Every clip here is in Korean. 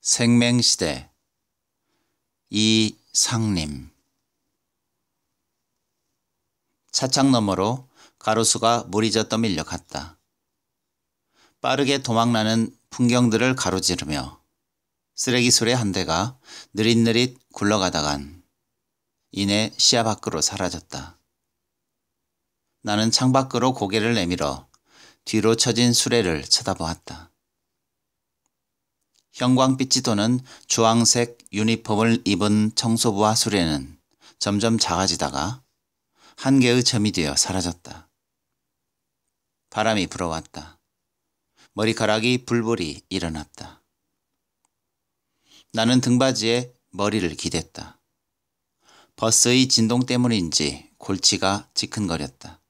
생맹시대 이상림. 차창 너머로 가로수가 물이 져 떠밀려 갔다. 빠르게 도망나는 풍경들을 가로지르며 쓰레기 수레 한 대가 느릿느릿 굴러가다간 이내 시야 밖으로 사라졌다. 나는 창밖으로 고개를 내밀어 뒤로 처진 수레를 쳐다보았다. 형광빛이 도는 주황색 유니폼을 입은 청소부와 수레는 점점 작아지다가 한 개의 점이 되어 사라졌다. 바람이 불어왔다. 머리카락이 불불이 일어났다. 나는 등받이에 머리를 기댔다. 버스의 진동 때문인지 골치가 지큰거렸다.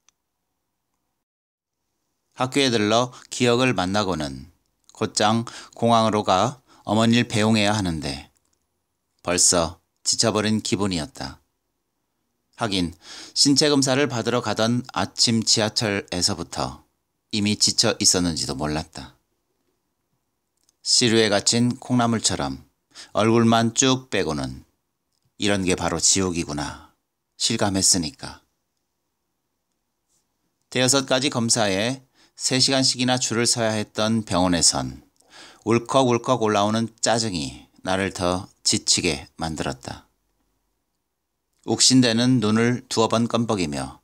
학교에 들러 기억을 만나고는 곧장 공항으로 가 어머니를 배웅해야 하는데 벌써 지쳐버린 기분이었다. 하긴 신체 검사를 받으러 가던 아침 지하철에서부터 이미 지쳐 있었는지도 몰랐다. 시루에 갇힌 콩나물처럼 얼굴만 쭉 빼고는 이런 게 바로 지옥이구나 실감했으니까. 대여섯 가지 검사에 3시간씩이나 줄을 서야 했던 병원에선 울컥울컥 올라오는 짜증이 나를 더 지치게 만들었다. 욱신대는 눈을 두어 번 껌뻑이며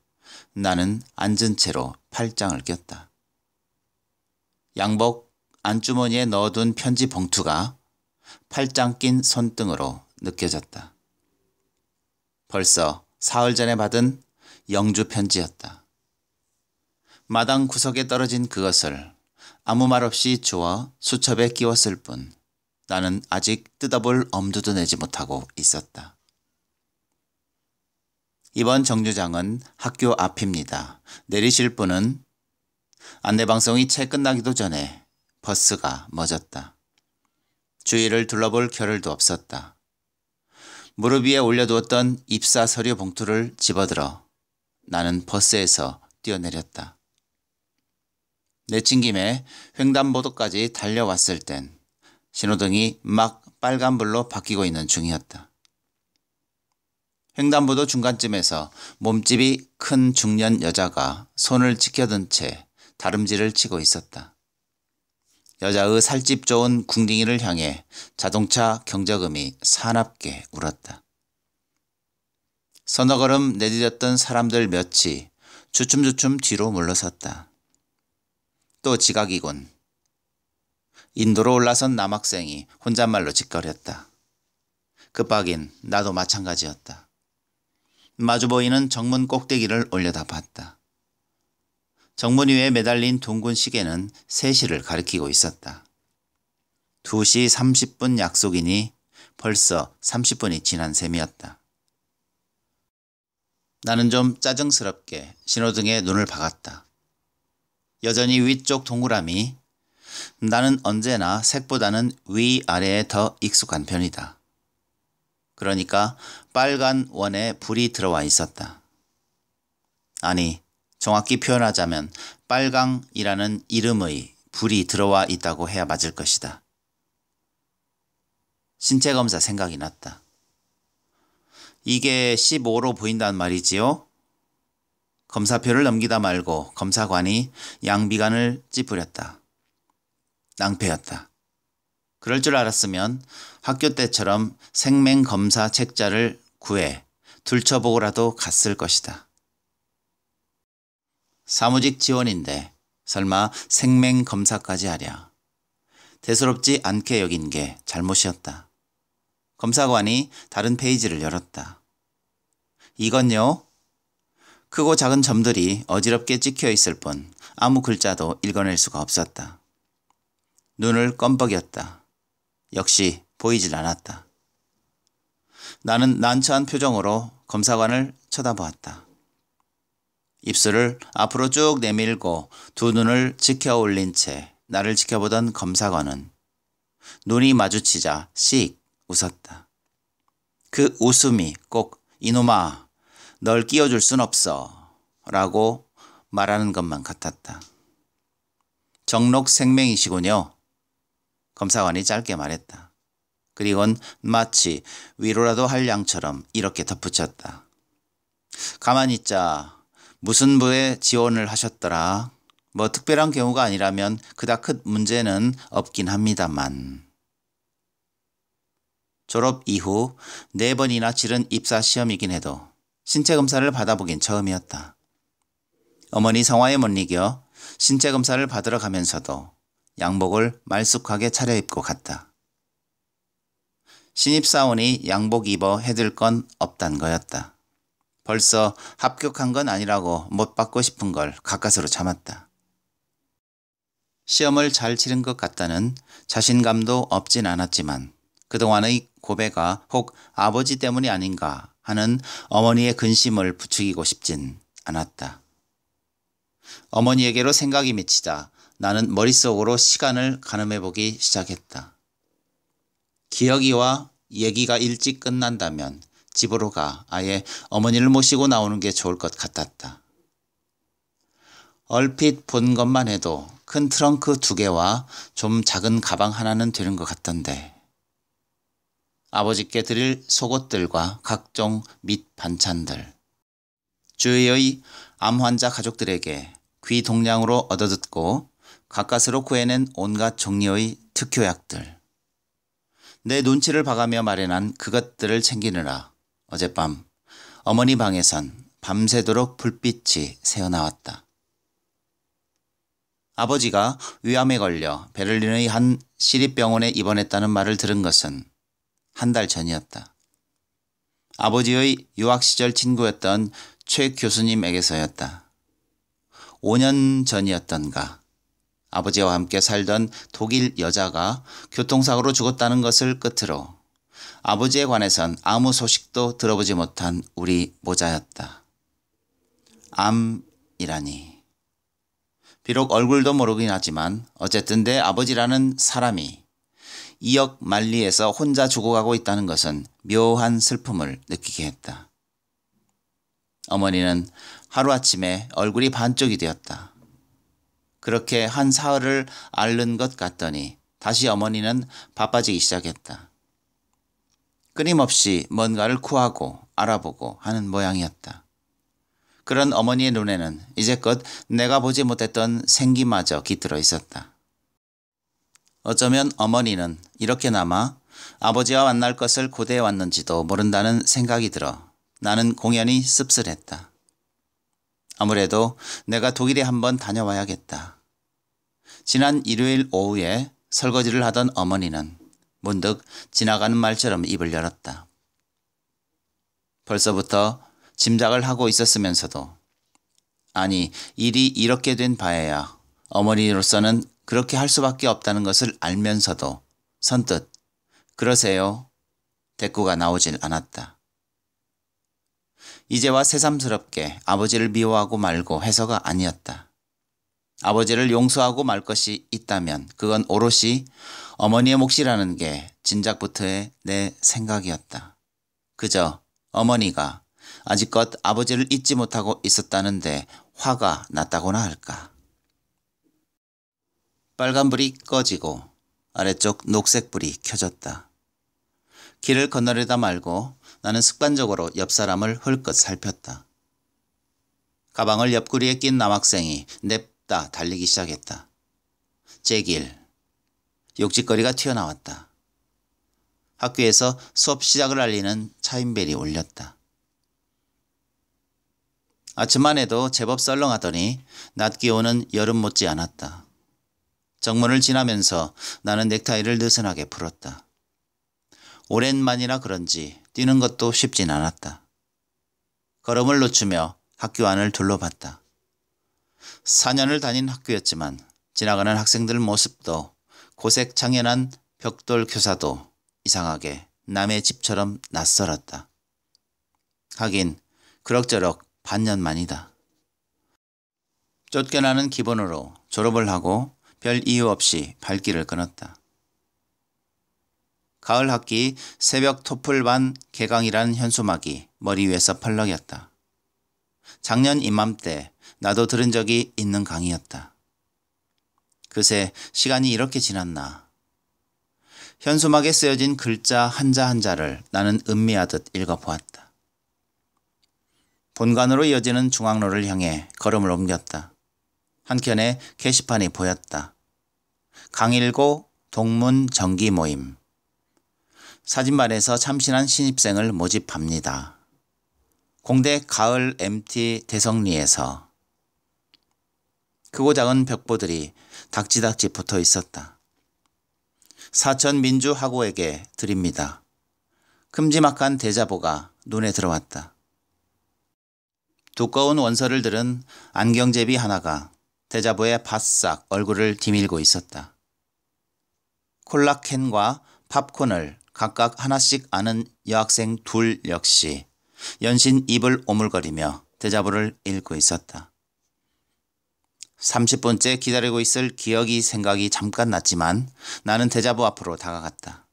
나는 앉은 채로 팔짱을 꼈다. 양복 안주머니에 넣어둔 편지 봉투가 팔짱 낀 손등으로 느껴졌다. 벌써 사흘 전에 받은 영주 편지였다. 마당 구석에 떨어진 그것을 아무 말 없이 주워 수첩에 끼웠을 뿐 나는 아직 뜯어볼 엄두도 내지 못하고 있었다. 이번 정류장은 학교 앞입니다. 내리실 분은. 안내방송이 채 끝나기도 전에 버스가 멎었다. 주위를 둘러볼 겨를도 없었다. 무릎 위에 올려두었던 입사 서류 봉투를 집어들어 나는 버스에서 뛰어내렸다. 내친 김에 횡단보도까지 달려왔을 땐 신호등이 막 빨간불로 바뀌고 있는 중이었다. 횡단보도 중간쯤에서 몸집이 큰 중년 여자가 손을 지켜든 채 다름질을 치고 있었다. 여자의 살집 좋은 궁둥이를 향해 자동차 경적음이 사납게 울었다. 서너 걸음 내디뎠던 사람들 몇이 주춤주춤 뒤로 물러섰다. 또 지각이군. 인도로 올라선 남학생이 혼잣말로 짓거렸다. 급하긴 나도 마찬가지였다. 마주 보이는 정문 꼭대기를 올려다 봤다. 정문 위에 매달린 둥근 시계는 3시를 가리키고 있었다. 2시 30분 약속이니 벌써 30분이 지난 셈이었다. 나는 좀 짜증스럽게 신호등에 눈을 박았다. 여전히 위쪽 동그라미. 나는 언제나 색보다는 위아래에 더 익숙한 편이다. 그러니까 빨간 원에 불이 들어와 있었다. 아니, 정확히 표현하자면 빨강이라는 이름의 불이 들어와 있다고 해야 맞을 것이다. 신체검사 생각이 났다. 이게 15로 보인단 말이지요? 검사표를 넘기다 말고 검사관이 양비관을 찌푸렸다. 낭패였다. 그럴 줄 알았으면 학교 때처럼 생맹검사 책자를 구해 둘쳐보고라도 갔을 것이다. 사무직 지원인데 설마 생맹검사까지 하랴. 대수롭지 않게 여긴 게 잘못이었다. 검사관이 다른 페이지를 열었다. 이건요? 크고 작은 점들이 어지럽게 찍혀 있을 뿐 아무 글자도 읽어낼 수가 없었다. 눈을 껌뻑였다. 역시 보이질 않았다. 나는 난처한 표정으로 검사관을 쳐다보았다. 입술을 앞으로 쭉 내밀고 두 눈을 지켜 올린 채 나를 지켜보던 검사관은 눈이 마주치자 씩 웃었다. 그 웃음이 꼭 이놈아 널 끼워줄 순 없어 라고 말하는 것만 같았다. 정록 생맹이시군요. 검사관이 짧게 말했다. 그리고는 마치 위로라도 할 양처럼 이렇게 덧붙였다. 가만히 있자. 무슨 부에 지원을 하셨더라? 뭐 특별한 경우가 아니라면 그닥 큰 문제는 없긴 합니다만. 졸업 이후 4번이나 치른 입사 시험이긴 해도 신체 검사를 받아보긴 처음이었다. 어머니 성화에 못 이겨 신체 검사를 받으러 가면서도 양복을 말쑥하게 차려입고 갔다. 신입사원이 양복 입어 해줄 건 없단 거였다. 벌써 합격한 건 아니라고 못 받고 싶은 걸 가까스로 참았다. 시험을 잘 치른 것 같다는 자신감도 없진 않았지만 그동안의 고배가 혹 아버지 때문이 아닌가 하는 어머니의 근심을 부추기고 싶진 않았다. 어머니에게로 생각이 미치자 나는 머릿속으로 시간을 가늠해보기 시작했다. 기억이와 얘기가 일찍 끝난다면 집으로 가 아예 어머니를 모시고 나오는 게 좋을 것 같았다. 얼핏 본 것만 해도 큰 트렁크 2개와 좀 작은 가방 하나는 되는 것 같던데. 아버지께 드릴 속옷들과 각종 밑 반찬들. 주위의 암 환자 가족들에게 귀동량으로 얻어듣고 가까스로 구해낸 온갖 종류의 특효약들. 내 눈치를 봐가며 마련한 그것들을 챙기느라 어젯밤 어머니 방에선 밤새도록 불빛이 새어나왔다. 아버지가 위암에 걸려 베를린의 한 시립병원에 입원했다는 말을 들은 것은 한 달 전이었다. 아버지의 유학 시절 친구였던 최 교수님에게서였다. 5년 전이었던가 아버지와 함께 살던 독일 여자가 교통사고로 죽었다는 것을 끝으로 아버지에 관해선 아무 소식도 들어보지 못한 우리 모자였다. 암이라니. 비록 얼굴도 모르긴 하지만 어쨌든 내 아버지라는 사람이 2억 만리에서 혼자 죽어가고 있다는 것은 묘한 슬픔을 느끼게 했다. 어머니는 하루아침에 얼굴이 반쪽이 되었다. 그렇게 한 사흘을 앓는 것 같더니 다시 어머니는 바빠지기 시작했다. 끊임없이 뭔가를 구하고 알아보고 하는 모양이었다. 그런 어머니의 눈에는 이제껏 내가 보지 못했던 생기마저 깃들어 있었다. 어쩌면 어머니는 이렇게나마 아버지와 만날 것을 고대해 왔는지도 모른다는 생각이 들어 나는 공연히 씁쓸했다. 아무래도 내가 독일에 한번 다녀와야겠다. 지난 일요일 오후에 설거지를 하던 어머니는 문득 지나가는 말처럼 입을 열었다. 벌써부터 짐작을 하고 있었으면서도 아니 일이 이렇게 된 바에야 어머니로서는 그렇게 할 수밖에 없다는 것을 알면서도 선뜻 그러세요 대꾸가 나오질 않았다. 이제와 새삼스럽게 아버지를 미워하고 말고 해서가 아니었다. 아버지를 용서하고 말 것이 있다면 그건 오롯이 어머니의 몫이라는 게 진작부터의 내 생각이었다. 그저 어머니가 아직껏 아버지를 잊지 못하고 있었다는데 화가 났다고나 할까. 빨간불이 꺼지고 아래쪽 녹색불이 켜졌다. 길을 건너려다 말고 나는 습관적으로 옆 사람을 흘끗 살폈다. 가방을 옆구리에 낀 남학생이 냅다 달리기 시작했다. 제 길. 욕짓거리가 튀어나왔다. 학교에서 수업 시작을 알리는 차임벨이 울렸다. 아침만 해도 제법 썰렁하더니 낮 기온은 여름 못지 않았다. 정문을 지나면서 나는 넥타이를 느슨하게 풀었다. 오랜만이라 그런지 뛰는 것도 쉽진 않았다. 걸음을 늦추며 학교 안을 둘러봤다. 4년을 다닌 학교였지만 지나가는 학생들 모습도 고색 창연한 벽돌 교사도 이상하게 남의 집처럼 낯설었다. 하긴 그럭저럭 반년 만이다. 쫓겨나는 기분으로 졸업을 하고 별 이유 없이 발길을 끊었다. 가을 학기 새벽 토플반 개강이라는 현수막이 머리 위에서 펄럭였다. 작년 이맘때 나도 들은 적이 있는 강의였다. 그새 시간이 이렇게 지났나. 현수막에 쓰여진 글자 한자 한자를 나는 음미하듯 읽어보았다. 본관으로 이어지는 중앙로를 향해 걸음을 옮겼다. 한켠에 게시판이 보였다. 강일고 동문 정기 모임. 사진반에서 참신한 신입생을 모집합니다. 공대 가을 MT 대성리에서. 크고 작은 벽보들이 닥지닥지 붙어 있었다. 사천 민주하고에게 드립니다. 큼지막한 대자보가 눈에 들어왔다. 두꺼운 원서를 들은 안경제비 하나가 대자보에 바싹 얼굴을 디밀고 있었다. 콜라캔과 팝콘을 각각 하나씩 아는 여학생 둘 역시 연신 입을 오물거리며 대자보를 읽고 있었다. 30분째 기다리고 있을 기억이 생각이 잠깐 났지만 나는 대자보 앞으로 다가갔다.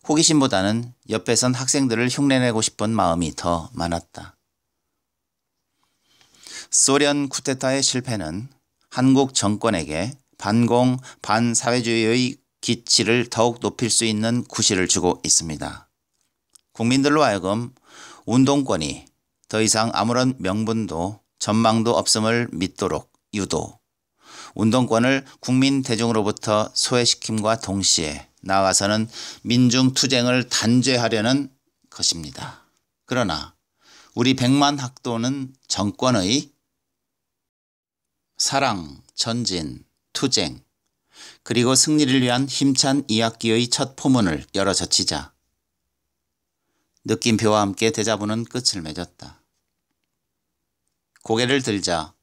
호기심보다는 옆에 선 학생들을 흉내내고 싶은 마음이 더 많았다. 소련 쿠데타의 실패는 한국 정권에게 반공, 반사회주의의 기치를 더욱 높일 수 있는 구실을 주고 있습니다. 국민들로 하여금 운동권이 더 이상 아무런 명분도 전망도 없음을 믿도록 유도, 운동권을 국민 대중으로부터 소외시킴과 동시에 나아가서는 민중투쟁을 단죄하려는 것입니다. 그러나 우리 100만 학도는 정권의 사랑, 전진, 투쟁, 그리고 승리를 위한 힘찬 2학기의 첫 포문을 열어 젖히자 느낌표와 함께 대자보는 끝을 맺었다. 고개를 들자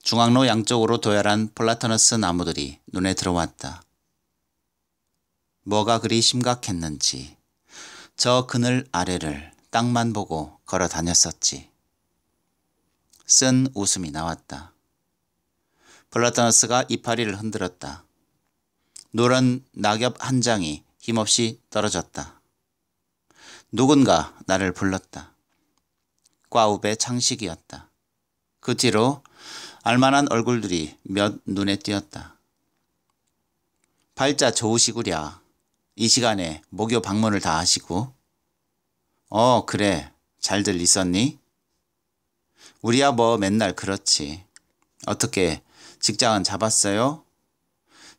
중앙로 양쪽으로 도열한 플라타너스 나무들이 눈에 들어왔다. 뭐가 그리 심각했는지 저 그늘 아래를 땅만 보고 걸어 다녔었지. 쓴 웃음이 나왔다. 플라타너스가 이파리를 흔들었다. 노란 낙엽 한 장이 힘없이 떨어졌다. 누군가 나를 불렀다. 과우배 창식이었다. 그 뒤로 알만한 얼굴들이 몇 눈에 띄었다. 발자 좋으시구랴. 이 시간에 모교 방문을 다 하시고. 그래. 잘들 있었니? 우리야 뭐 맨날 그렇지. 어떻게 직장은 잡았어요?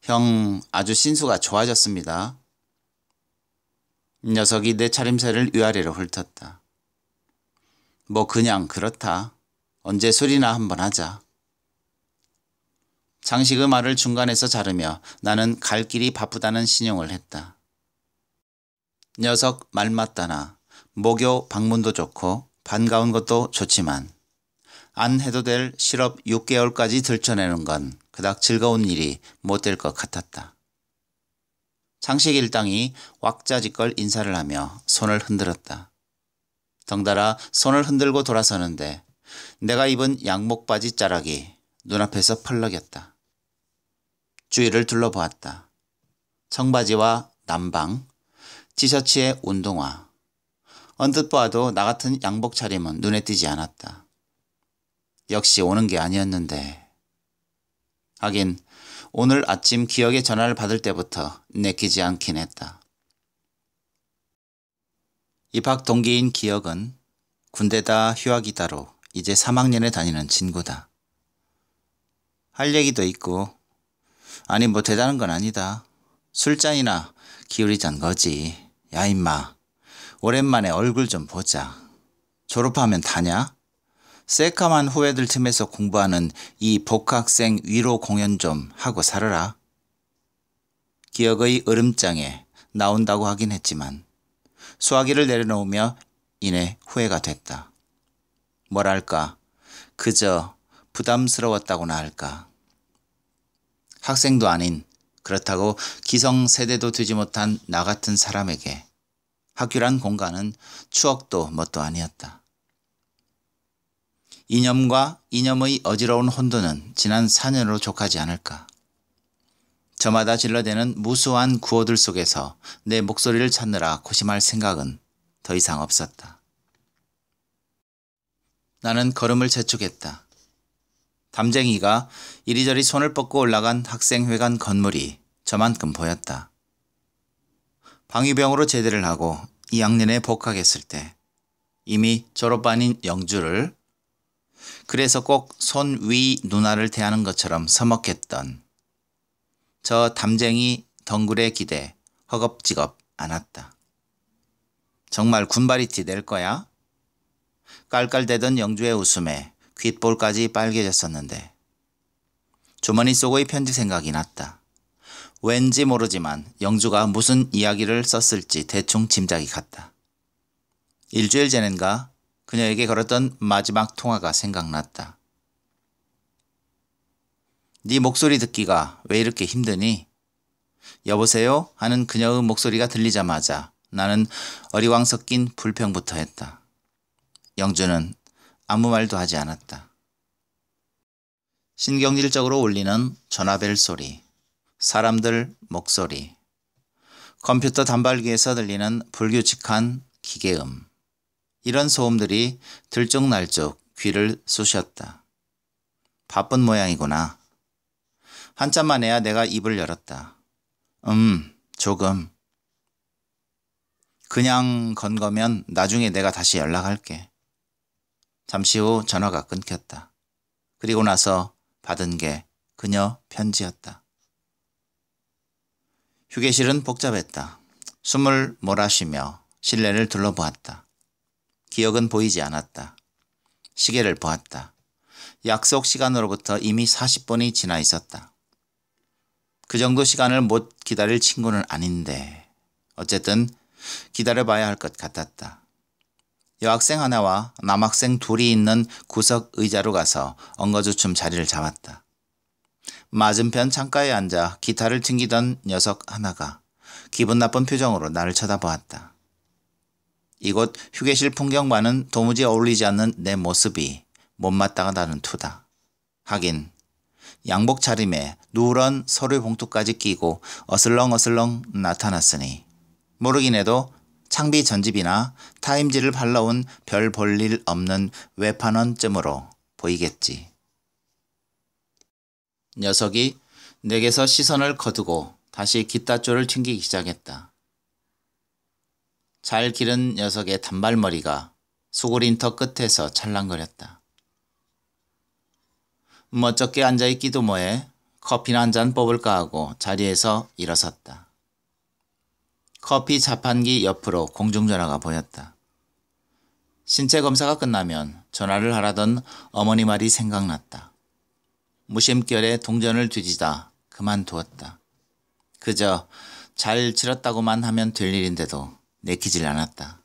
형 아주 신수가 좋아졌습니다. 녀석이 내 차림새를 위아래로 훑었다. 뭐 그냥 그렇다. 언제 술이나 한번 하자. 장식의 말을 중간에서 자르며 나는 갈 길이 바쁘다는 신용을 했다. 녀석 말 맞다나 모교 방문도 좋고 반가운 것도 좋지만 안 해도 될 실업 6개월까지 들춰내는 건 그닥 즐거운 일이 못 될 것 같았다. 장식 일당이 왁자지껄 인사를 하며 손을 흔들었다. 덩달아 손을 흔들고 돌아서는데 내가 입은 양복 바지 자락이 눈앞에서 펄럭였다. 주위를 둘러보았다. 청바지와 남방, 티셔츠에 운동화. 언뜻 보아도 나 같은 양복 차림은 눈에 띄지 않았다. 역시 오는 게 아니었는데. 하긴 오늘 아침 기억의 전화를 받을 때부터 내키지 않긴 했다. 입학 동기인 기억은 군대다 휴학이다로 이제 3학년에 다니는 친구다. 할 얘기도 있고 아니 뭐 대단한 건 아니다. 술잔이나 기울이잔 거지. 야 임마 오랜만에 얼굴 좀 보자. 졸업하면 다냐? 새까만 후배들 틈에서 공부하는 이 복학생 위로 공연 좀 하고 살아라. 기억의 으름장에 나온다고 하긴 했지만 수화기를 내려놓으며 이내 후회가 됐다. 뭐랄까 그저 부담스러웠다고나 할까. 학생도 아닌 그렇다고 기성세대도 되지 못한 나 같은 사람에게 학교란 공간은 추억도 뭣도 아니었다. 이념과 이념의 어지러운 혼돈은 지난 4년으로 족하지 않을까. 저마다 질러대는 무수한 구호들 속에서 내 목소리를 찾느라 고심할 생각은 더 이상 없었다. 나는 걸음을 재촉했다. 담쟁이가 이리저리 손을 뻗고 올라간 학생회관 건물이 저만큼 보였다. 방위병으로 제대를 하고 2학년에 복학했을 때 이미 졸업반인 영주를 그래서 꼭 손 위 누나를 대하는 것처럼 서먹했던 저 담쟁이 덩굴에 기대 허겁지겁 안았다. 정말 군바리티 낼 거야? 깔깔대던 영주의 웃음에 귓볼까지 빨개졌었는데 주머니 속의 편지 생각이 났다. 왠지 모르지만 영주가 무슨 이야기를 썼을지 대충 짐작이 갔다. 일주일 전인가 그녀에게 걸었던 마지막 통화가 생각났다. 네 목소리 듣기가 왜 이렇게 힘드니? 여보세요? 하는 그녀의 목소리가 들리자마자 나는 어리광 섞인 불평부터 했다. 영주는 아무 말도 하지 않았다. 신경질적으로 울리는 전화벨 소리, 사람들 목소리, 컴퓨터 단발기에서 들리는 불규칙한 기계음, 이런 소음들이 들쭉날쭉 귀를 쑤셨다. 바쁜 모양이구나. 한참 만에야 내가 입을 열었다. 조금. 그냥 건 거면 나중에 내가 다시 연락할게. 잠시 후 전화가 끊겼다. 그리고 나서 받은 게 그녀 편지였다. 휴게실은 복잡했다. 숨을 몰아쉬며 실내를 둘러보았다. 기억은 보이지 않았다. 시계를 보았다. 약속 시간으로부터 이미 40분이 지나 있었다. 그 정도 시간을 못 기다릴 친구는 아닌데 어쨌든 기다려봐야 할 것 같았다. 여학생 하나와 남학생 둘이 있는 구석 의자로 가서 엉거주춤 자리를 잡았다. 맞은편 창가에 앉아 기타를 튕기던 녀석 하나가 기분 나쁜 표정으로 나를 쳐다보았다. 이곳 휴게실 풍경과는 도무지 어울리지 않는 내 모습이 못마땅하다는 투다. 하긴 양복 차림에 누런 서류 봉투까지 끼고 어슬렁어슬렁 나타났으니 모르긴 해도 창비 전집이나 타임지를 팔러온 별 볼 일 없는 외판원쯤으로 보이겠지. 녀석이 내게서 시선을 거두고 다시 기타줄을 튕기기 시작했다. 잘 기른 녀석의 단발머리가 수구린 턱 끝에서 찰랑거렸다. 멋쩍게 앉아있기도 뭐해 커피나 한 잔 뽑을까 하고 자리에서 일어섰다. 커피 자판기 옆으로 공중전화가 보였다. 신체 검사가 끝나면 전화를 하라던 어머니 말이 생각났다. 무심결에 동전을 뒤지다 그만두었다. 그저 잘 치렀다고만 하면 될 일인데도 내키질 않았다.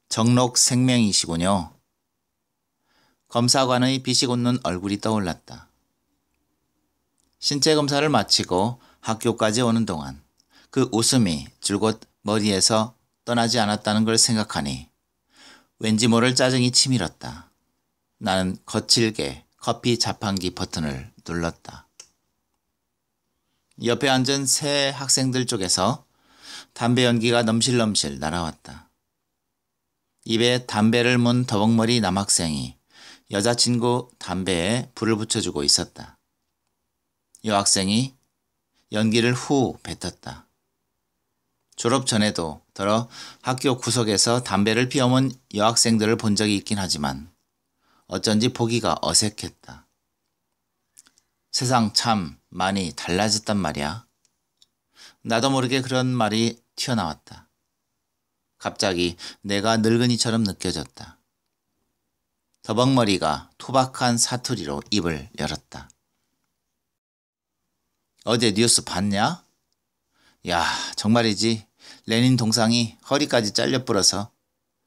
정록 생명이시군요. 검사관의 비식웃는 얼굴이 떠올랐다. 신체 검사를 마치고 학교까지 오는 동안 그 웃음이 줄곧 머리에서 떠나지 않았다는 걸 생각하니 왠지 모를 짜증이 치밀었다. 나는 거칠게 커피 자판기 버튼을 눌렀다. 옆에 앉은 새 학생들 쪽에서 담배 연기가 넘실넘실 날아왔다. 입에 담배를 문 더벅머리 남학생이 여자친구 담배에 불을 붙여주고 있었다. 여학생이 연기를 후 뱉었다. 졸업 전에도 더러 학교 구석에서 담배를 피워온 여학생들을 본 적이 있긴 하지만 어쩐지 보기가 어색했다. 세상 참 많이 달라졌단 말이야. 나도 모르게 그런 말이 튀어나왔다. 갑자기 내가 늙은이처럼 느껴졌다. 더벅머리가 투박한 사투리로 입을 열었다. 어제 뉴스 봤냐? 야, 정말이지. 레닌 동상이 허리까지 잘려 불어서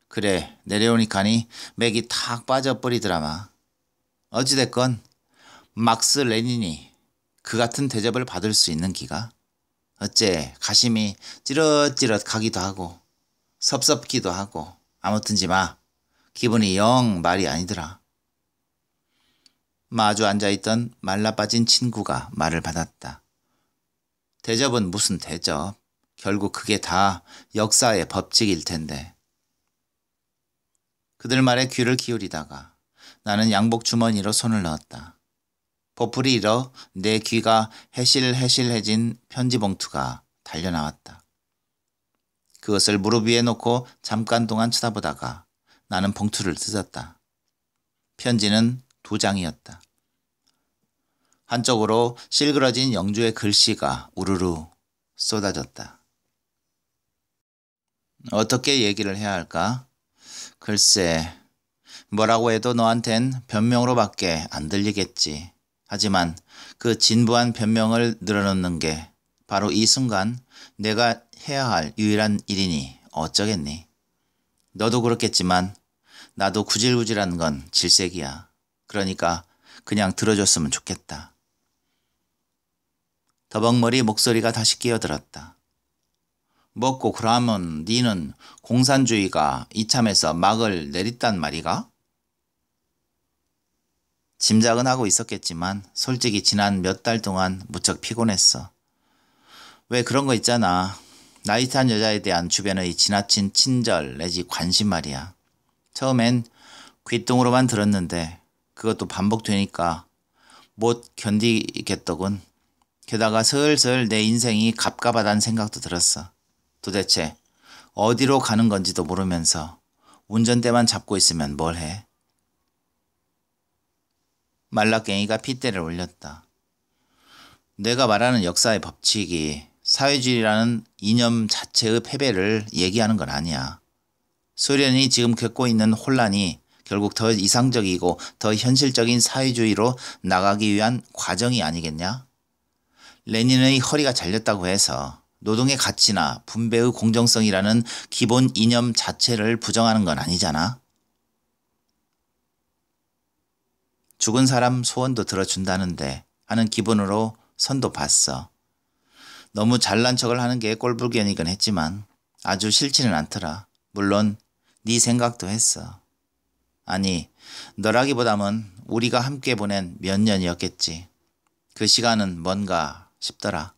그래 내려오니까니 맥이 탁 빠져버리더라마. 어찌됐건 막스 레닌이 그 같은 대접을 받을 수 있는 기가 어째 가심이 찌릿찌릿 가기도 하고 섭섭기도 하고 아무튼지 마. 기분이 영 말이 아니더라. 마주 앉아있던 말라빠진 친구가 말을 받았다. 대접은 무슨 대접. 결국 그게 다 역사의 법칙일 텐데. 그들 말에 귀를 기울이다가 나는 양복 주머니로 손을 넣었다. 보풀이 일어 내 귀가 해실해실해진 편지 봉투가 달려나왔다. 그것을 무릎 위에 놓고 잠깐 동안 쳐다보다가 나는 봉투를 뜯었다. 편지는 2장이었다. 한쪽으로 실그러진 영주의 글씨가 우르르 쏟아졌다. 어떻게 얘기를 해야 할까? 글쎄, 뭐라고 해도 너한텐 변명으로밖에 안 들리겠지. 하지만 그 진부한 변명을 늘어놓는 게 바로 이 순간 내가 해야 할 유일한 일이니 어쩌겠니? 너도 그렇겠지만 나도 구질구질한 건 질색이야. 그러니까 그냥 들어줬으면 좋겠다. 더벅머리 목소리가 다시 끼어들었다. 먹고 그러면 니는 공산주의가 이참에서 막을 내렸단 말이가? 짐작은 하고 있었겠지만 솔직히 지난 몇 달 동안 무척 피곤했어. 왜 그런 거 있잖아. 나이트한 여자에 대한 주변의 지나친 친절 내지 관심 말이야. 처음엔 귓등으로만 들었는데 그것도 반복되니까 못 견디겠더군. 게다가 슬슬 내 인생이 갑갑하다는 생각도 들었어. 도대체 어디로 가는 건지도 모르면서 운전대만 잡고 있으면 뭘 해? 말라깽이가 핏대를 올렸다. 내가 말하는 역사의 법칙이 사회주의라는 이념 자체의 패배를 얘기하는 건 아니야. 소련이 지금 겪고 있는 혼란이 결국 더 이상적이고 더 현실적인 사회주의로 나가기 위한 과정이 아니겠냐? 레닌의 허리가 잘렸다고 해서 노동의 가치나 분배의 공정성이라는 기본 이념 자체를 부정하는 건 아니잖아. 죽은 사람 소원도 들어준다는데 하는 기분으로 선도 봤어. 너무 잘난 척을 하는 게 꼴불견이긴 했지만 아주 싫지는 않더라. 물론 네 생각도 했어. 아니, 너라기보다는 우리가 함께 보낸 몇 년이었겠지. 그 시간은 뭔가 싶더라.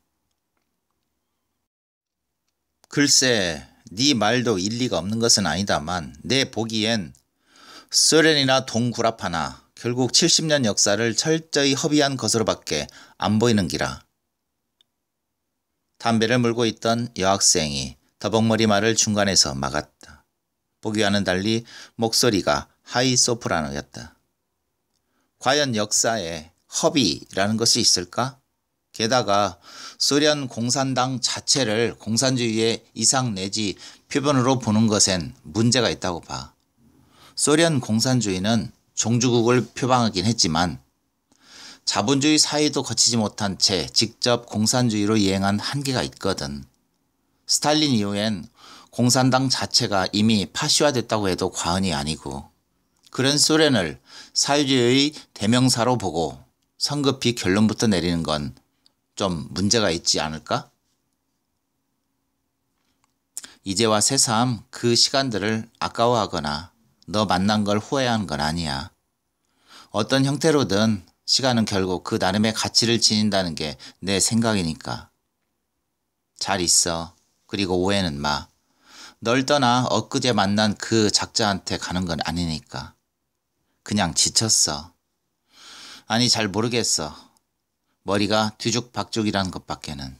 글쎄, 네 말도 일리가 없는 것은 아니다만 내 보기엔 소련이나 동구라파나 결국 70년 역사를 철저히 허비한 것으로밖에 안 보이는 기라. 담배를 물고 있던 여학생이 더벅머리 말을 중간에서 막았다. 보기와는 달리 목소리가 하이 소프라노였다. 과연 역사에 허비라는 것이 있을까? 게다가 소련 공산당 자체를 공산주의의 이상 내지 표본으로 보는 것엔 문제가 있다고 봐. 소련 공산주의는 종주국을 표방하긴 했지만 자본주의 사회도 거치지 못한 채 직접 공산주의로 이행한 한계가 있거든. 스탈린 이후엔 공산당 자체가 이미 파시화됐다고 해도 과언이 아니고 그런 소련을 사회주의의 대명사로 보고 성급히 결론부터 내리는 건 좀 문제가 있지 않을까? 이제와 새삼 그 시간들을 아까워하거나 너 만난 걸 후회하는 건 아니야. 어떤 형태로든 시간은 결국 그 나름의 가치를 지닌다는 게 내 생각이니까. 잘 있어. 그리고 오해는 마. 널 떠나 엊그제 만난 그 작자한테 가는 건 아니니까. 그냥 지쳤어. 아니 잘 모르겠어. 머리가 뒤죽박죽이라는 것밖에는.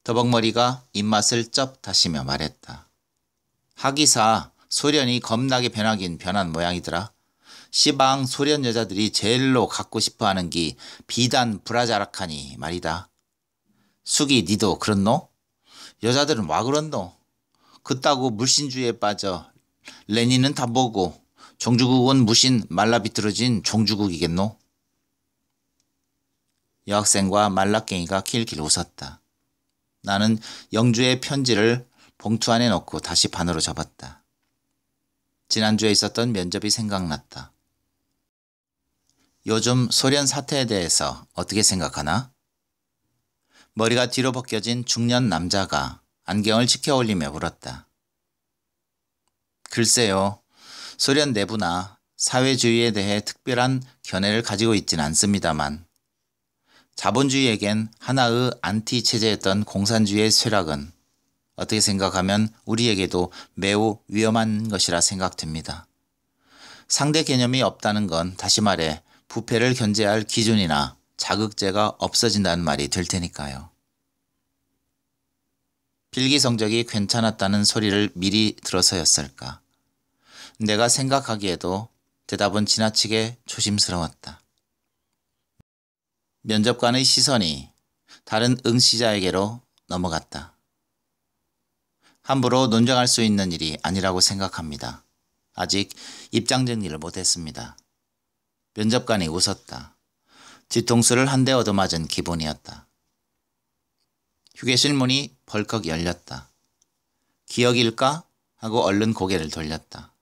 더벅머리가 입맛을 쩝 다시며 말했다. 하기사 소련이 겁나게 변하긴 변한 모양이더라. 시방 소련 여자들이 제일로 갖고 싶어하는 기 비단 브라자락하니 말이다. 숙이 니도 그렇노? 여자들은 와 그렇노? 그따구 물신주의에 빠져 레닌은 다 뭐고 종주국은 무신 말라비틀어진 종주국이겠노? 여학생과 말라깽이가 킬킬 웃었다. 나는 영주의 편지를 봉투 안에 넣고 다시 반으로 접었다. 지난주에 있었던 면접이 생각났다. 요즘 소련 사태에 대해서 어떻게 생각하나? 머리가 뒤로 벗겨진 중년 남자가 안경을 치켜 올리며 물었다. 글쎄요. 소련 내부나 사회주의에 대해 특별한 견해를 가지고 있진 않습니다만 자본주의에겐 하나의 안티체제였던 공산주의의 쇠락은 어떻게 생각하면 우리에게도 매우 위험한 것이라 생각됩니다. 상대 개념이 없다는 건 다시 말해 부패를 견제할 기준이나 자극제가 없어진다는 말이 될 테니까요. 필기 성적이 괜찮았다는 소리를 미리 들어서였을까. 내가 생각하기에도 대답은 지나치게 조심스러웠다. 면접관의 시선이 다른 응시자에게로 넘어갔다. 함부로 논쟁할 수 있는 일이 아니라고 생각합니다. 아직 입장 정리를 못했습니다. 면접관이 웃었다. 뒤통수를 한 대 얻어맞은 기분이었다. 휴게실 문이 벌컥 열렸다. 기억일까? 하고 얼른 고개를 돌렸다.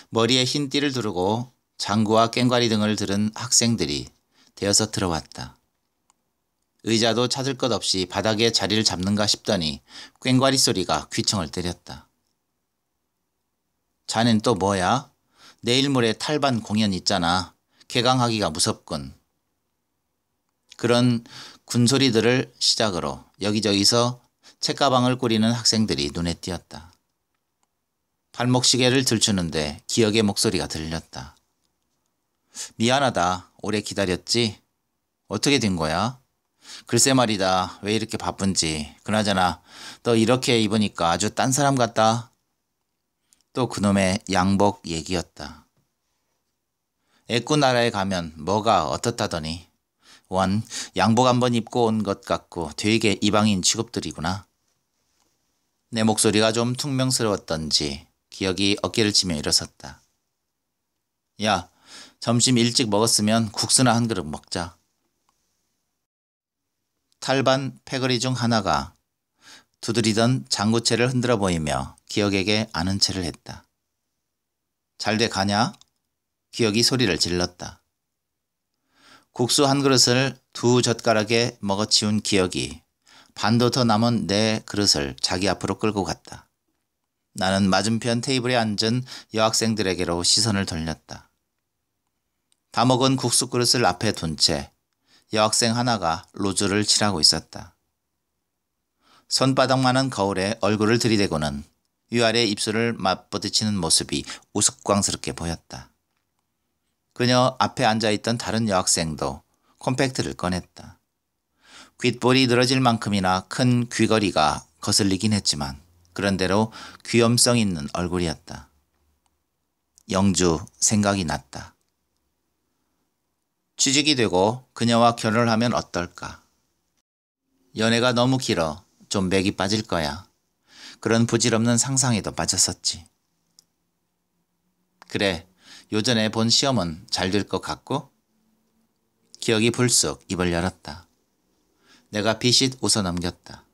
머리에 흰 띠를 두르고 장구와 꽹과리 등을 들은 학생들이 되어서 들어왔다. 의자도 찾을 것 없이 바닥에 자리를 잡는가 싶더니 꽹과리 소리가 귀청을 때렸다. 자넨 또 뭐야? 내일 모레 탈반 공연 있잖아. 개강하기가 무섭군. 그런 군소리들을 시작으로 여기저기서 책가방을 꾸리는 학생들이 눈에 띄었다. 발목시계를 들추는데 기억의 목소리가 들렸다. 미안하다. 오래 기다렸지? 어떻게 된 거야? 글쎄 말이다. 왜 이렇게 바쁜지. 그나저나 너 이렇게 입으니까 아주 딴 사람 같다. 또 그놈의 양복 얘기였다. 애꾸 나라에 가면 뭐가 어떻다더니 원 양복 한번 입고 온 것 같고 되게 이방인 취급들이구나. 내 목소리가 좀 퉁명스러웠던지 기억이 어깨를 치며 일어섰다. 야, 점심 일찍 먹었으면 국수나 한 그릇 먹자. 탈반 패거리 중 하나가 두드리던 장구채를 흔들어 보이며 기억에게 아는 체를 했다. 잘돼 가냐? 기억이 소리를 질렀다. 국수 한 그릇을 두 젓가락에 먹어치운 기억이 반도 더 남은 내 그릇을 자기 앞으로 끌고 갔다. 나는 맞은편 테이블에 앉은 여학생들에게로 시선을 돌렸다. 다 먹은 국수 그릇을 앞에 둔 채 여학생 하나가 로즈를 칠하고 있었다. 손바닥만한 거울에 얼굴을 들이대고는 위아래 입술을 맞부딪히는 모습이 우스꽝스럽게 보였다. 그녀 앞에 앉아있던 다른 여학생도 콤팩트를 꺼냈다. 귓볼이 늘어질 만큼이나 큰 귀걸이가 거슬리긴 했지만 그런대로 귀염성 있는 얼굴이었다. 영주 생각이 났다. 취직이 되고 그녀와 결혼을 하면 어떨까? 연애가 너무 길어 좀 맥이 빠질 거야. 그런 부질없는 상상에도 빠졌었지. 그래, 요전에 본 시험은 잘 될 것 같고? 기억이 불쑥 입을 열었다. 내가 비릿 웃어넘겼다.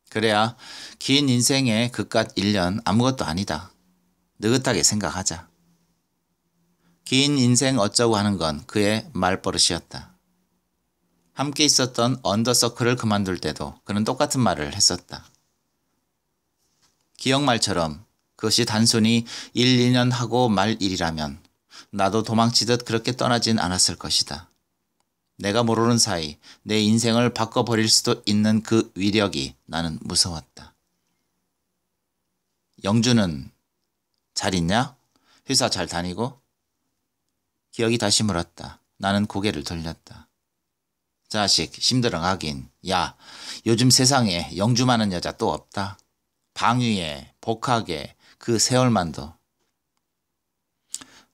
그래야 긴 인생의 그깟 1년 아무것도 아니다. 느긋하게 생각하자. 긴 인생 어쩌고 하는 건 그의 말버릇이었다. 함께 있었던 언더서클을 그만둘 때도 그는 똑같은 말을 했었다. 기억 말처럼 그것이 단순히 1, 2년 하고 말 일이라면 나도 도망치듯 그렇게 떠나진 않았을 것이다. 내가 모르는 사이 내 인생을 바꿔버릴 수도 있는 그 위력이 나는 무서웠다. 영주는 잘 있냐? 회사 잘 다니고? 기억이 다시 물었다. 나는 고개를 돌렸다. 자식 심드렁하긴. 야, 요즘 세상에 영주만한 여자 또 없다. 방위에 복학에 그 세월만도.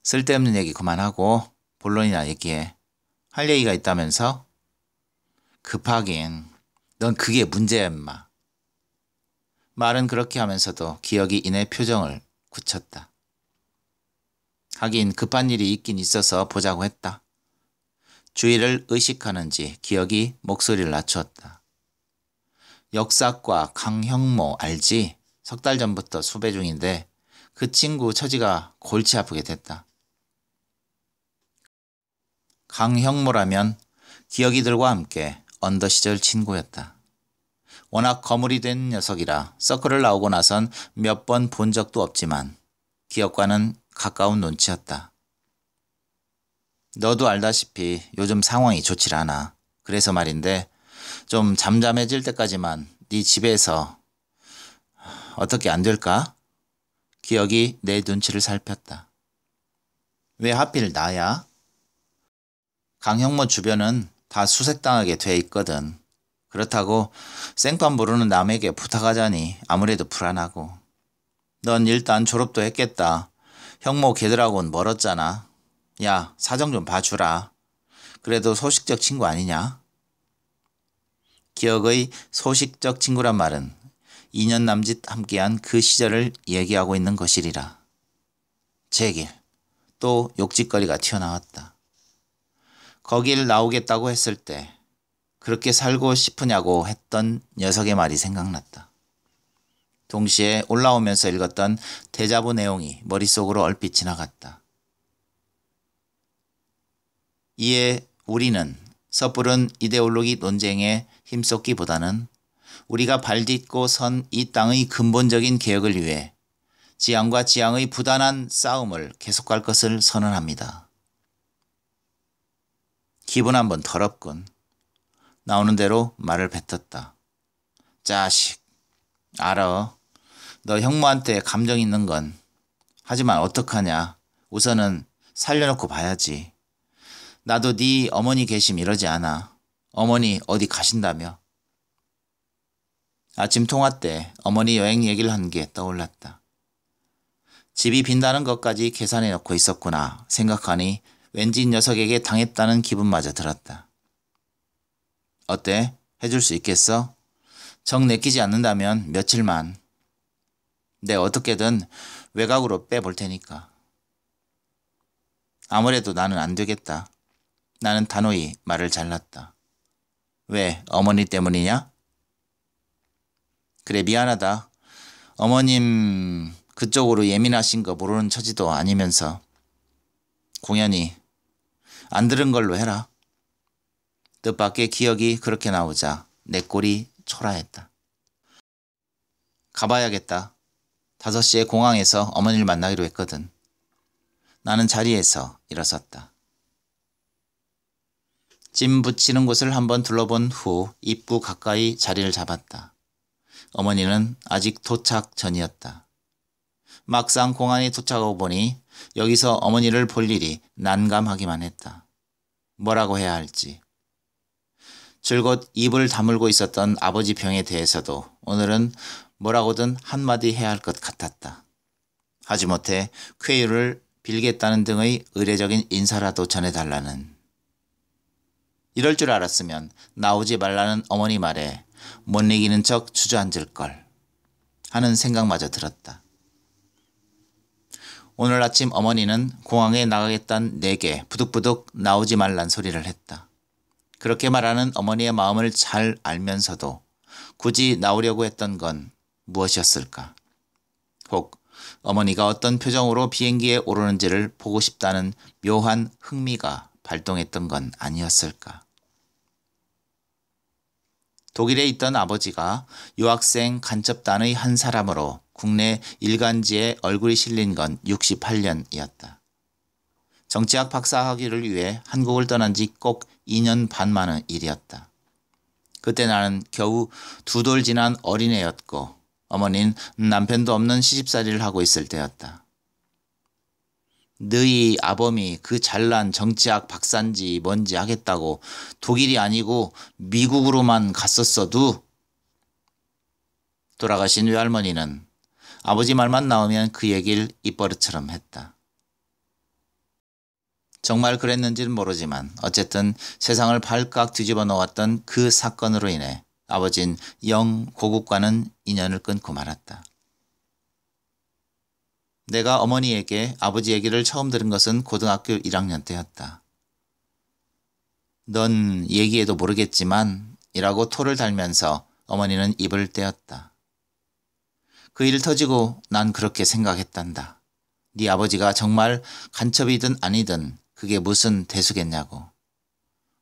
쓸데없는 얘기 그만하고 본론이나 얘기해. 할 얘기가 있다면서? 급하긴. 넌 그게 문제야 임마. 말은 그렇게 하면서도 기억이 이내 표정을 굳혔다. 하긴 급한 일이 있긴 있어서 보자고 했다. 주의를 의식하는지 기억이 목소리를 낮추었다. 역사과 강형모 알지? 석 달 전부터 수배 중인데 그 친구 처지가 골치 아프게 됐다. 강형모라면 기억이들과 함께 언더 시절 친구였다. 워낙 거물이 된 녀석이라 서클을 나오고 나선 몇 번 본 적도 없지만 기억과는 가까운 눈치였다. 너도 알다시피 요즘 상황이 좋질 않아. 그래서 말인데 좀 잠잠해질 때까지만 네 집에서 어떻게 안 될까? 기억이 내 눈치를 살폈다. 왜 하필 나야? 강형모 주변은 다 수색당하게 돼 있거든. 그렇다고 생판 모르는 남에게 부탁하자니 아무래도 불안하고. 넌 일단 졸업도 했겠다. 형모 걔들하고는 멀었잖아. 야, 사정 좀 봐주라. 그래도 소식적 친구 아니냐? 기억의 소식적 친구란 말은 2년 남짓 함께한 그 시절을 얘기하고 있는 것이리라. 제길 또 욕짓거리가 튀어나왔다. 거길 나오겠다고 했을 때 그렇게 살고 싶으냐고 했던 녀석의 말이 생각났다. 동시에 올라오면서 읽었던 대자보 내용이 머릿속으로 얼핏 지나갔다. 이에 우리는 섣부른 이데올로기 논쟁에 힘쏟기보다는 우리가 발딛고 선 이 땅의 근본적인 개혁을 위해 지향과 지향의 부단한 싸움을 계속할 것을 선언합니다. 기분 한번 더럽군. 나오는 대로 말을 뱉었다. 자식, 알아. 너 형무한테 감정 있는 건. 하지만 어떡하냐. 우선은 살려놓고 봐야지. 나도 네 어머니 계심 이러지 않아. 어머니 어디 가신다며. 아침 통화 때 어머니 여행 얘기를 한 게 떠올랐다. 집이 빈다는 것까지 계산해 놓고 있었구나 생각하니 왠지 녀석에게 당했다는 기분마저 들었다. 어때? 해줄 수 있겠어? 정 내키지 않는다면 며칠만. 내 어떻게든 외곽으로 빼볼 테니까. 아무래도 나는 안 되겠다. 나는 단호히 말을 잘랐다. 왜? 어머니 때문이냐? 그래, 미안하다. 어머님 그쪽으로 예민하신 거 모르는 처지도 아니면서. 공연히 안 들은 걸로 해라. 뜻밖의 기억이 그렇게 나오자 내 꼴이 초라했다. 가봐야겠다. 5시에 공항에서 어머니를 만나기로 했거든. 나는 자리에서 일어섰다. 짐 붙이는 곳을 한번 둘러본 후 입구 가까이 자리를 잡았다. 어머니는 아직 도착 전이었다. 막상 공항에 도착하고 보니 여기서 어머니를 볼 일이 난감하기만 했다. 뭐라고 해야 할지. 줄곧 입을 다물고 있었던 아버지 병에 대해서도 오늘은 뭐라고든 한마디 해야 할 것 같았다. 하지못해 쾌유를 빌겠다는 등의 의례적인 인사라도 전해달라는. 이럴 줄 알았으면 나오지 말라는 어머니 말에 못 이기는 척 주저앉을걸 하는 생각마저 들었다. 오늘 아침 어머니는 공항에 나가겠다는 내게 부득부득 나오지 말란 소리를 했다. 그렇게 말하는 어머니의 마음을 잘 알면서도 굳이 나오려고 했던 건 무엇이었을까? 혹 어머니가 어떤 표정으로 비행기에 오르는지를 보고 싶다는 묘한 흥미가 발동했던 건 아니었을까? 독일에 있던 아버지가 유학생 간첩단의 한 사람으로 국내 일간지에 얼굴이 실린 건 68년이었다. 정치학 박사 학위를 위해 한국을 떠난 지 꼭 2년 반 만의 일이었다. 그때 나는 겨우 2돌 지난 어린애였고 어머니는 남편도 없는 시집살이를 하고 있을 때였다. 너희 아범이 그 잘난 정치학 박사인지 뭔지 하겠다고 독일이 아니고 미국으로만 갔었어도. 돌아가신 외할머니는 아버지 말만 나오면 그 얘기를 입버릇처럼 했다. 정말 그랬는지는 모르지만 어쨌든 세상을 발칵 뒤집어 놓았던 그 사건으로 인해 아버진 영 고국과는 인연을 끊고 말았다. 내가 어머니에게 아버지 얘기를 처음 들은 것은 고등학교 1학년 때였다. 넌 얘기해도 모르겠지만 이라고 토를 달면서 어머니는 입을 떼었다. 그 일 터지고 난 그렇게 생각했단다. 네 아버지가 정말 간첩이든 아니든 그게 무슨 대수겠냐고.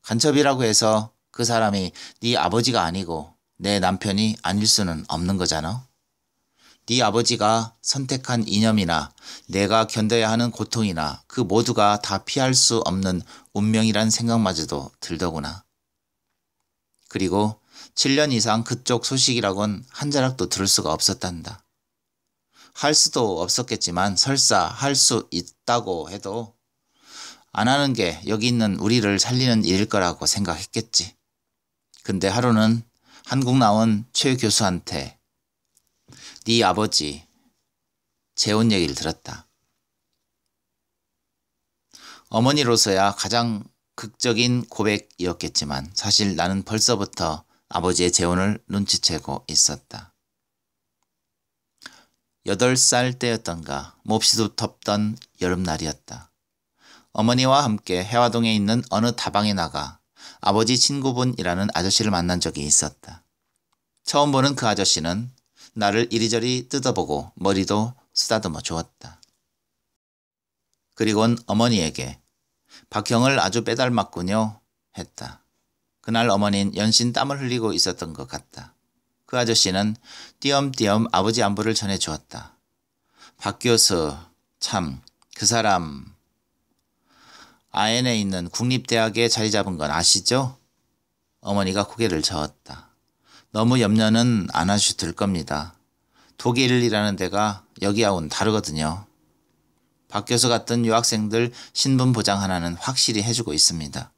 간첩이라고 해서 그 사람이 네 아버지가 아니고 내 남편이 아닐 수는 없는 거잖아. 네 아버지가 선택한 이념이나 내가 견뎌야 하는 고통이나 그 모두가 다 피할 수 없는 운명이란 생각마저도 들더구나. 그리고 7년 이상 그쪽 소식이라곤 한 자락도 들을 수가 없었단다. 할 수도 없었겠지만 설사 할 수 있다고 해도 안 하는 게 여기 있는 우리를 살리는 일일 거라고 생각했겠지. 근데 하루는 한국 나온 최 교수한테 네 아버지 재혼 얘기를 들었다. 어머니로서야 가장 극적인 고백이었겠지만 사실 나는 벌써부터 아버지의 재혼을 눈치채고 있었다. 8살 때였던가 몹시도 덥던 여름날이었다. 어머니와 함께 해화동에 있는 어느 다방에 나가 아버지 친구분이라는 아저씨를 만난 적이 있었다. 처음 보는 그 아저씨는 나를 이리저리 뜯어보고 머리도 쓰다듬어 주었다. 그리고는 어머니에게 박형을 아주 빼닮았군요 했다. 그날 어머니는 연신 땀을 흘리고 있었던 것 같다. 그 아저씨는 띄엄띄엄 아버지 안부를 전해주었다. 박 교수, 참 그 사람 아엔에 있는 국립대학에 자리 잡은 건 아시죠? 어머니가 고개를 저었다. 너무 염려는 안 하셔도 될 겁니다. 독일이라는 데가 여기하고는 다르거든요. 박 교수 같은 유학생들 신분 보장 하나는 확실히 해주고 있습니다.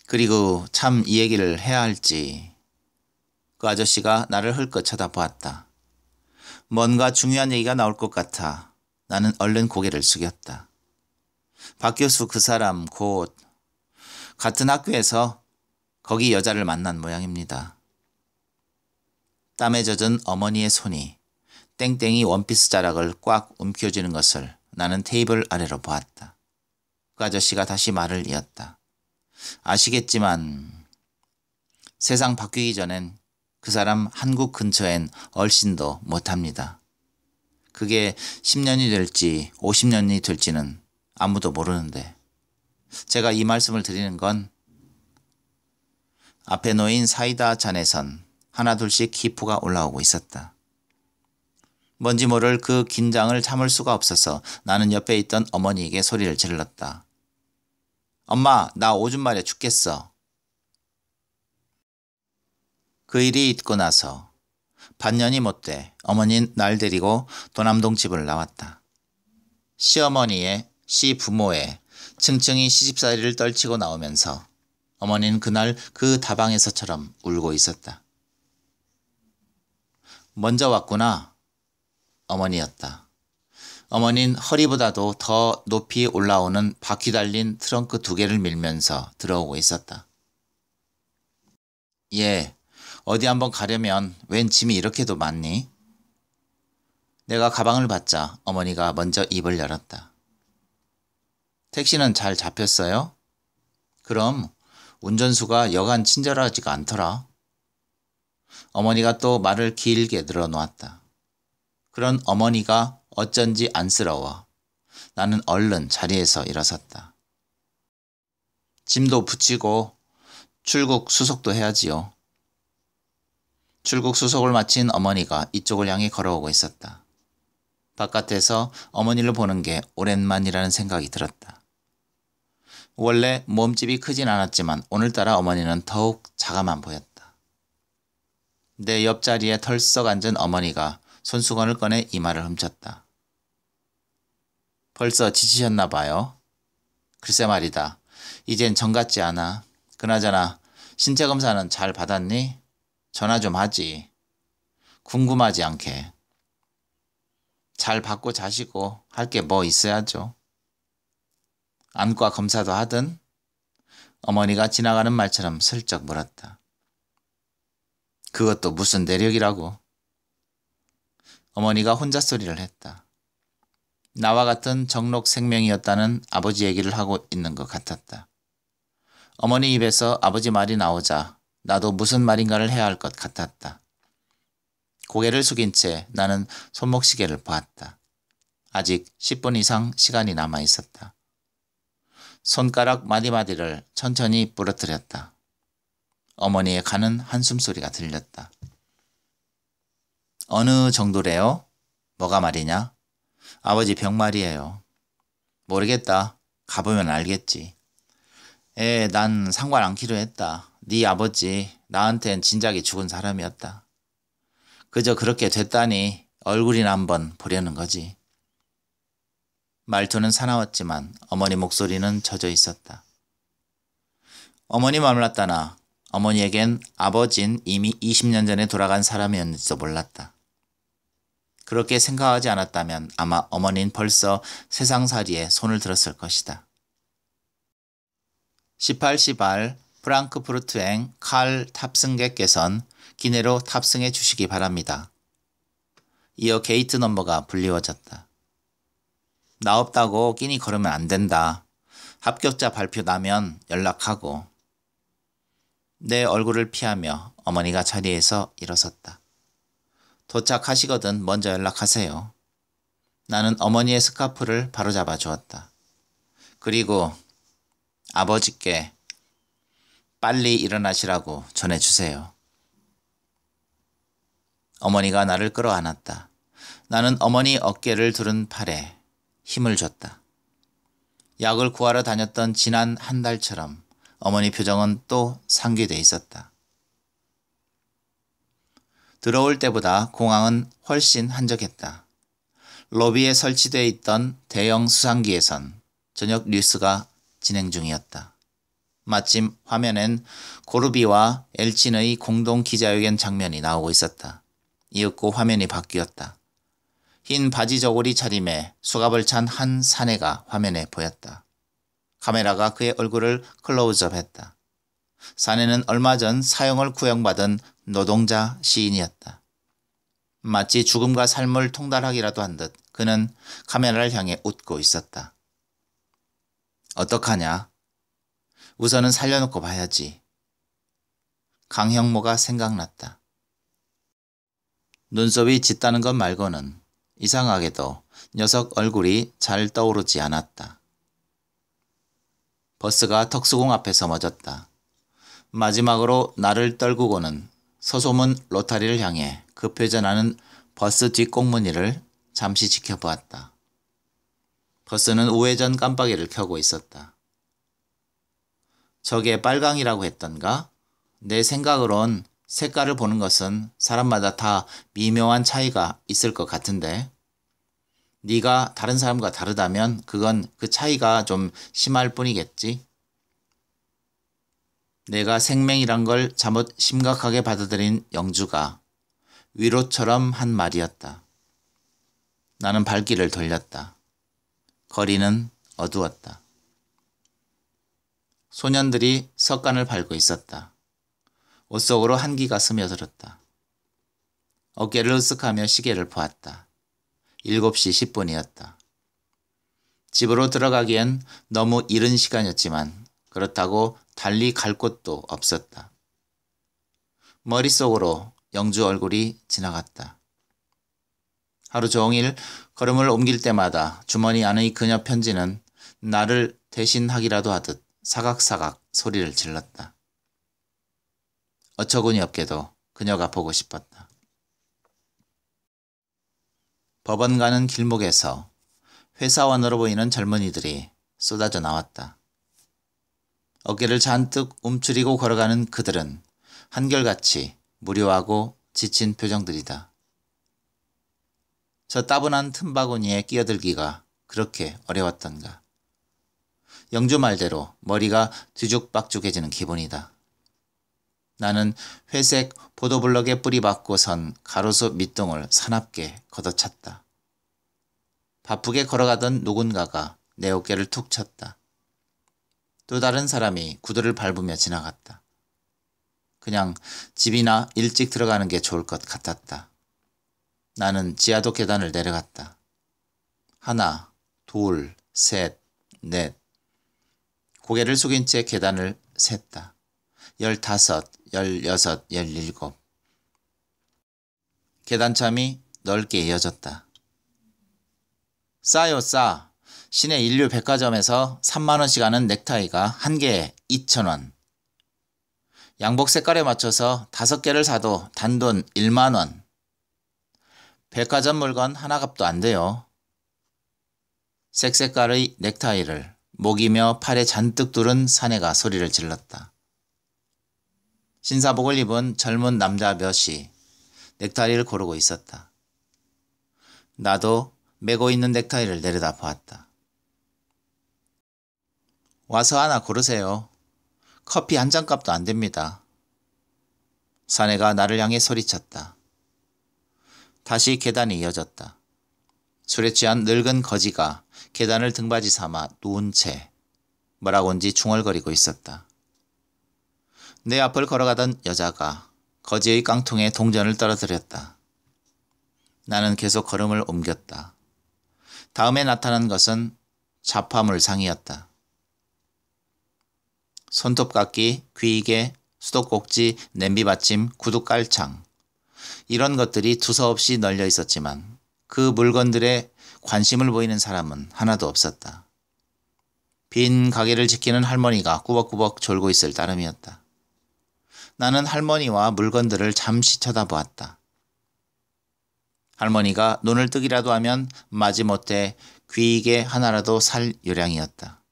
그리고 참 이 얘기를 해야 할지. 그 아저씨가 나를 흘끗 쳐다보았다. 뭔가 중요한 얘기가 나올 것 같아 나는 얼른 고개를 숙였다. 박 교수 그 사람 곧 같은 학교에서 거기 여자를 만난 모양입니다. 땀에 젖은 어머니의 손이 땡땡이 원피스 자락을 꽉 움켜쥐는 것을 나는 테이블 아래로 보았다. 그 아저씨가 다시 말을 이었다. 아시겠지만 세상 바뀌기 전엔 그 사람 한국 근처엔 얼씬도 못합니다. 그게 10년이 될지 50년이 될지는 아무도 모르는데 제가 이 말씀을 드리는 건 앞에 놓인 사이다 잔에선 하나둘씩 기포가 올라오고 있었다. 뭔지 모를 그 긴장을 참을 수가 없어서 나는 옆에 있던 어머니에게 소리를 질렀다. 엄마, 나 오줌 마려 죽겠어. 그 일이 있고 나서 반년이 못돼 어머니는 날 데리고 도남동 집을 나왔다. 시어머니의 시부모의 층층이 시집살이를 떨치고 나오면서 어머니는 그날 그 다방에서처럼 울고 있었다. 먼저 왔구나. 어머니였다. 어머니는 허리보다도 더 높이 올라오는 바퀴 달린 트렁크 2개를 밀면서 들어오고 있었다. 예, 어디 한번 가려면 웬 짐이 이렇게도 많니? 내가 가방을 받자 어머니가 먼저 입을 열었다. 택시는 잘 잡혔어요? 그럼 운전수가 여간 친절하지가 않더라. 어머니가 또 말을 길게 늘어놓았다. 그런 어머니가 어쩐지 안쓰러워 나는 얼른 자리에서 일어섰다. 짐도 붙이고 출국 수속도 해야지요. 출국 수속을 마친 어머니가 이쪽을 향해 걸어오고 있었다. 바깥에서 어머니를 보는 게 오랜만이라는 생각이 들었다. 원래 몸집이 크진 않았지만 오늘따라 어머니는 더욱 작아만 보였다. 내 옆자리에 털썩 앉은 어머니가 손수건을 꺼내 이마를 훔쳤다. 벌써 지치셨나 봐요. 글쎄 말이다. 이젠 정 같지 않아. 그나저나 신체 검사는 잘 받았니? 전화 좀 하지. 궁금하지 않게. 잘 받고 자시고 할 게 뭐 있어야죠. 안과 검사도 하든? 어머니가 지나가는 말처럼 슬쩍 물었다. 그것도 무슨 내력이라고. 어머니가 혼자 소리를 했다. 나와 같은 정록 생명이었다는 아버지 얘기를 하고 있는 것 같았다. 어머니 입에서 아버지 말이 나오자 나도 무슨 말인가를 해야 할 것 같았다. 고개를 숙인 채 나는 손목시계를 보았다. 아직 10분 이상 시간이 남아 있었다. 손가락 마디마디를 천천히 부러뜨렸다. 어머니의 가는 한숨 소리가 들렸다. 어느 정도래요? 뭐가 말이냐? 아버지 병 말이에요. 모르겠다. 가보면 알겠지. 난 상관 않기로 했다. 네 아버지 나한텐 진작에 죽은 사람이었다. 그저 그렇게 됐다니 얼굴이나 한번 보려는 거지. 말투는 사나웠지만 어머니 목소리는 젖어 있었다. 어머니 말랐다나 어머니에겐 아버진 이미 20년 전에 돌아간 사람이었는지도 몰랐다. 그렇게 생각하지 않았다면 아마 어머니는 벌써 세상살이에 손을 들었을 것이다. 18시발 프랑크푸르트행 칼 탑승객께선 기내로 탑승해 주시기 바랍니다. 이어 게이트 넘버가 불리워졌다. 나 없다고 끼니 걸으면 안 된다. 합격자 발표 나면 연락하고. 내 얼굴을 피하며 어머니가 자리에서 일어섰다. 도착하시거든 먼저 연락하세요. 나는 어머니의 스카프를 바로잡아 주었다. 그리고 아버지께 빨리 일어나시라고 전해주세요. 어머니가 나를 끌어안았다. 나는 어머니 어깨를 두른 팔에 힘을 줬다. 약을 구하러 다녔던 지난 한 달처럼 어머니 표정은 또 상기돼 있었다. 들어올 때보다 공항은 훨씬 한적했다. 로비에 설치되어 있던 대형 수상기에선 저녁 뉴스가 진행 중이었다. 마침 화면엔 고르비와 엘친의 공동 기자회견 장면이 나오고 있었다. 이윽고 화면이 바뀌었다. 흰 바지 저고리 차림에 수갑을 찬 한 사내가 화면에 보였다. 카메라가 그의 얼굴을 클로즈업했다. 사내는 얼마 전 사형을 구형받은 노동자 시인이었다. 마치 죽음과 삶을 통달하기라도 한 듯 그는 카메라를 향해 웃고 있었다. 어떡하냐? 우선은 살려놓고 봐야지. 강형모가 생각났다. 눈썹이 짙다는 것 말고는 이상하게도 녀석 얼굴이 잘 떠오르지 않았다. 버스가 덕수궁 앞에서 멎었다. 마지막으로 나를 떨구고는 서소문 로타리를 향해 급회전하는 버스 뒷꽁무니를 잠시 지켜보았다. 버스는 우회전 깜빡이를 켜고 있었다. 저게 빨강이라고 했던가? 내 생각으론 색깔을 보는 것은 사람마다 다 미묘한 차이가 있을 것 같은데 네가 다른 사람과 다르다면 그건 그 차이가 좀 심할 뿐이겠지? 내가 생맹이란 걸 잘못 심각하게 받아들인 영주가 위로처럼 한 말이었다. 나는 발길을 돌렸다. 거리는 어두웠다. 소년들이 석간을 밟고 있었다. 옷 속으로 한기가 스며들었다. 어깨를 으쓱하며 시계를 보았다. 7시 10분이었다. 집으로 들어가기엔 너무 이른 시간이었지만 그렇다고 달리 갈 곳도 없었다. 머릿속으로 영주 얼굴이 지나갔다. 하루 종일 걸음을 옮길 때마다 주머니 안의 그녀 편지는 나를 대신하기라도 하듯 사각사각 소리를 질렀다. 어처구니 없게도 그녀가 보고 싶었다. 법원 가는 길목에서 회사원으로 보이는 젊은이들이 쏟아져 나왔다. 어깨를 잔뜩 움츠리고 걸어가는 그들은 한결같이 무료하고 지친 표정들이다. 저 따분한 틈바구니에 끼어들기가 그렇게 어려웠던가. 영주 말대로 머리가 뒤죽박죽해지는 기분이다. 나는 회색 보도블럭에 뿌리박고 선 가로수 밑둥을 사납게 걷어찼다. 바쁘게 걸어가던 누군가가 내 어깨를 툭 쳤다. 또 다른 사람이 구두를 밟으며 지나갔다. 그냥 집이나 일찍 들어가는 게 좋을 것 같았다. 나는 지하도 계단을 내려갔다. 하나, 둘, 셋, 넷. 고개를 숙인 채 계단을 셌다. 15, 16, 17. 계단참이 넓게 이어졌다. 싸요 싸. 시내 인류 백화점에서 3만원씩 하는 넥타이가 한 개에 2,000원. 양복 색깔에 맞춰서 5개를 사도 단돈 1만원. 백화점 물건 하나 값도 안 돼요. 색색깔의 넥타이를 목이며 팔에 잔뜩 두른 사내가 소리를 질렀다. 신사복을 입은 젊은 남자 몇이 넥타이를 고르고 있었다. 나도 메고 있는 넥타이를 내려다 보았다. 와서 하나 고르세요. 커피 한 잔 값도 안 됩니다. 사내가 나를 향해 소리쳤다. 다시 계단이 이어졌다. 술에 취한 늙은 거지가 계단을 등받이 삼아 누운 채 뭐라고인지 중얼거리고 있었다. 내 앞을 걸어가던 여자가 거지의 깡통에 동전을 떨어뜨렸다. 나는 계속 걸음을 옮겼다. 다음에 나타난 것은 자파물상이었다. 손톱깎이, 귀이개, 수도꼭지, 냄비받침, 구두깔창 이런 것들이 두서없이 널려 있었지만 그 물건들에 관심을 보이는 사람은 하나도 없었다. 빈 가게를 지키는 할머니가 꾸벅꾸벅 졸고 있을 따름이었다. 나는 할머니와 물건들을 잠시 쳐다보았다. 할머니가 눈을 뜨기라도 하면 마지못해 귀이개 하나라도 살 요량이었다.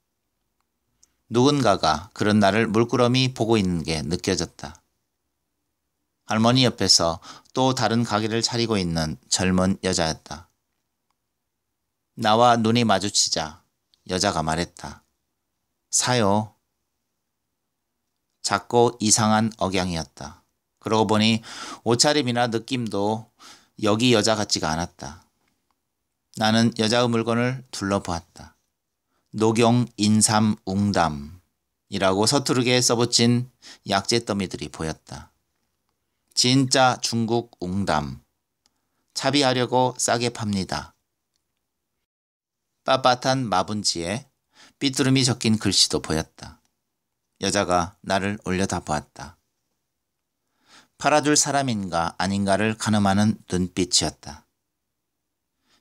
누군가가 그런 나를 물끄러미 보고 있는 게 느껴졌다. 할머니 옆에서 또 다른 가게를 차리고 있는 젊은 여자였다. 나와 눈이 마주치자 여자가 말했다. 사요. 작고 이상한 억양이었다. 그러고 보니 옷차림이나 느낌도 여기 여자 같지가 않았다. 나는 여자의 물건을 둘러보았다. 녹용 인삼 웅담이라고 서투르게 써붙인 약재 더미들이 보였다. 진짜 중국 웅담. 차비하려고 싸게 팝니다. 빳빳한 마분지에 삐뚤음이 적힌 글씨도 보였다. 여자가 나를 올려다보았다. 팔아줄 사람인가 아닌가를 가늠하는 눈빛이었다.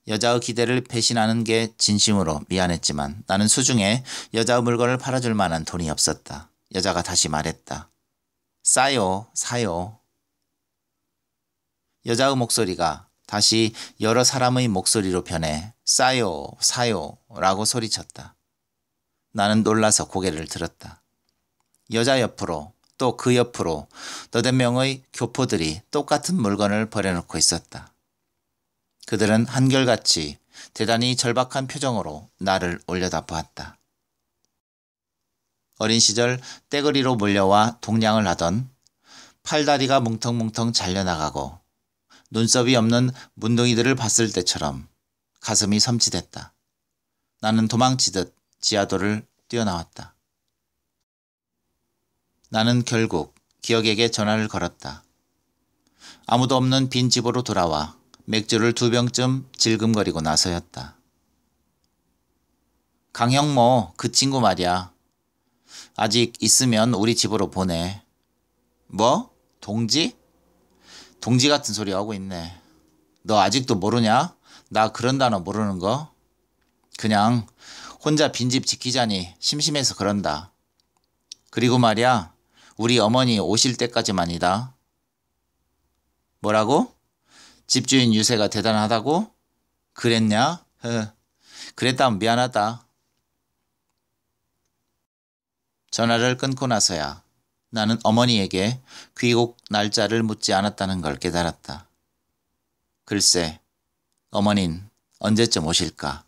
여자의 기대를 배신하는 게 진심으로 미안했지만 나는 수중에 여자의 물건을 팔아줄 만한 돈이 없었다. 여자가 다시 말했다. 싸요, 사요. 여자의 목소리가 다시 여러 사람의 목소리로 변해 싸요, 사요 라고 소리쳤다. 나는 놀라서 고개를 들었다. 여자 옆으로 또 그 옆으로 너댓 명의 교포들이 똑같은 물건을 버려놓고 있었다. 그들은 한결같이 대단히 절박한 표정으로 나를 올려다보았다. 어린 시절 떼거리로 몰려와 동냥을 하던 팔다리가 뭉텅뭉텅 잘려나가고 눈썹이 없는 문둥이들을 봤을 때처럼 가슴이 섬찟했다. 나는 도망치듯 지하도를 뛰어나왔다. 나는 결국 기억에게 전화를 걸었다. 아무도 없는 빈 집으로 돌아와 맥주를 2병쯤 질금거리고 나서였다. 강형모, 그 친구 말이야. 아직 있으면 우리 집으로 보내. 뭐? 동지? 동지 같은 소리 하고 있네. 너 아직도 모르냐? 나 그런 단어 모르는 거? 그냥 혼자 빈집 지키자니 심심해서 그런다. 그리고 말이야, 우리 어머니 오실 때까지만이다. 뭐라고? 집주인 유세가 대단하다고? 그랬냐? 그랬다면 미안하다. 전화를 끊고 나서야 나는 어머니에게 귀국 날짜를 묻지 않았다는 걸 깨달았다. 글쎄, 어머닌 언제쯤 오실까?